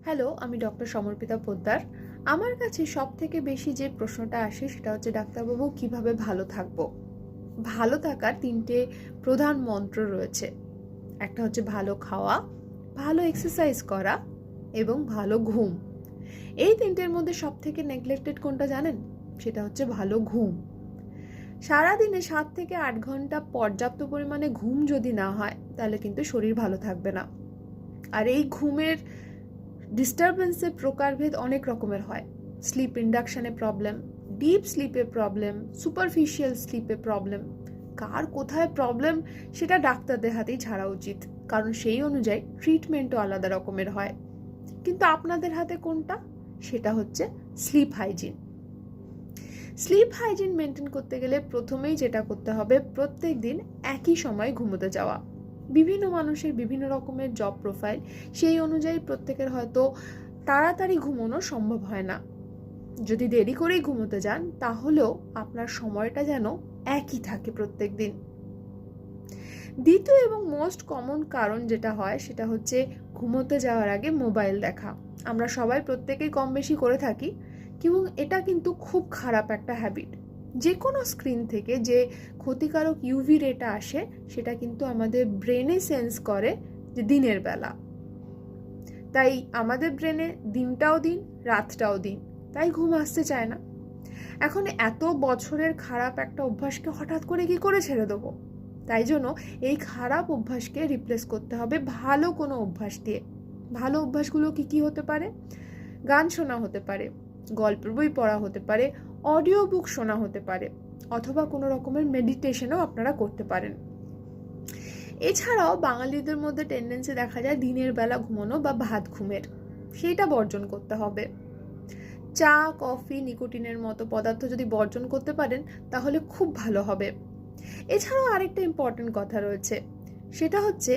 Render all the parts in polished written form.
Hello, আমি doctor সমর্পিতা পোদ্দার। আমার কাছে সবথেকে বেশি যে প্রশ্নটা আসে সেটা হচ্ছে, ডাক্তারবাবু কিভাবে ভালো থাকবো? ভালো থাকার ৩টে প্রধান মন্ত্র রয়েছে। একটা হচ্ছে ভালো খাওয়া, ভালো এক্সারসাইজ করা এবং ভালো ঘুম। এই ৩টের মধ্যে সবথেকে নেগলেক্টেড কোনটা জানেন? সেটা হচ্ছে ভালো ঘুম। সারাদিনে ৭ থেকে ৮ ঘন্টা পর্যাপ্ত পরিমাণে ঘুম যদি না হয় তাহলে কিন্তু শরীর ভালো থাকবে না। আর এই ঘুমের ডিস্টারবেন্সের প্রকারভেদ অনেক রকমের হয়। স্লিপ ইন্ডাকশনে প্রবলেম, ডিপ স্লিপে প্রবলেম, সুপারফিশিয়াল স্লিপে প্রবলেম। কার কোথায় প্রবলেম সেটা ডাক্তারদের হাতেই ছাড়া উচিত, কারণ সেই অনুযায়ী ট্রিটমেন্টও আলাদা রকমের হয়। কিন্তু আপনাদের হাতে কোনটা? সেটা হচ্ছে slip hygiene. Slip hygiene maintain করতে গেলে প্রথমেই যেটা করতে হবে, প্রত্যেক দিন একই সময় ঘুমোতে যাওয়া। বিভিন্ন মানুষের বিভিন্ন রকমের জব প্রোফাইল, সেই অনুযায়ী প্রত্যেকের হয়তো তাড়াতাড়ি ঘুমানো সম্ভব হয় না। যদি দেরি করেই ঘুমোতে যান তাহলেও আপনার সময়টা যেন একই থাকে প্রত্যেক দিন। দ্বিতীয় এবং মোস্ট কমন কারণ যেটা হয় সেটা হচ্ছে ঘুমোতে যাওয়ার আগে মোবাইল দেখা। আমরা সবাই প্রত্যেকেই কম বেশি করে থাকি, এবং এটা কিন্তু খুব খারাপ একটা হ্যাবিট। যে কোনো স্ক্রিন থেকে যে ক্ষতিকারক ইউভি রেটা আসে সেটা কিন্তু আমাদের ব্রেনে সেন্স করে যে দিনের বেলা। তাই আমাদের ব্রেনে দিনটাও দিন, রাতটাও দিন, তাই ঘুম আসতে চায় না। এখন এত বছরের খারাপ একটা অভ্যাসকে হঠাৎ করে কি করে ছেড়ে দেবো? তাই জন্য এই খারাপ অভ্যাসকে রিপ্লেস করতে হবে ভালো কোনো অভ্যাস দিয়ে। ভালো অভ্যাসগুলো কি হতে পারে? গান শোনা হতে পারে, গল্পের বই পড়া হতে পারে, অডিও বুক শোনা হতে পারে, অথবা কোনো রকমের মেডিটেশনও আপনারা করতে পারেন। এছাড়াও বাঙালিদের মধ্যে টেন্ডেন্সি দেখা যায় দিনের বেলা ঘুমানো বা ভাত ঘুমের, সেইটা বর্জন করতে হবে। চা, কফি, নিকোটিনের মতো পদার্থ যদি বর্জন করতে পারেন তাহলে খুব ভালো হবে। এছাড়াও আরেকটা ইম্পর্টেন্ট কথা রয়েছে, সেটা হচ্ছে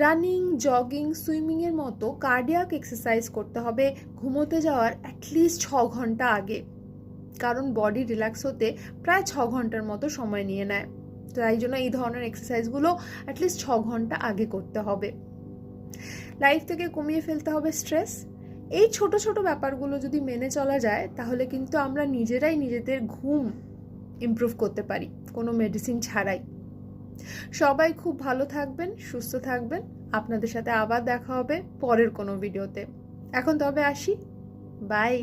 রানিং, জগিং, সুইমিংয়ের মতো কার্ডিয়াক এক্সারসাইজ করতে হবে ঘুমোতে যাওয়ার অ্যাটলিস্ট 6 ঘন্টা আগে, কারণ বডি রিল্যাক্স হতে প্রায় 6 ঘন্টার মতো সময় নিয়ে নেয়। তাই জন্য এই ধরনের এক্সারসাইজগুলো অ্যাটলিস্ট 6 ঘন্টা আগে করতে হবে। লাইফ থেকে কমিয়ে ফেলতে হবে স্ট্রেস। এই ছোট ছোট ব্যাপারগুলো যদি মেনে চলা যায় তাহলে কিন্তু আমরা নিজেরাই নিজেদের ঘুম ইমপ্রুভ করতে পারি, কোনো মেডিসিন ছাড়াই। সবাই খুব ভালো থাকবেন, সুস্থ থাকবেন। আপনাদের সাথে আবার দেখা হবে পরের কোনো ভিডিওতে। এখন তবে আসি, বাই।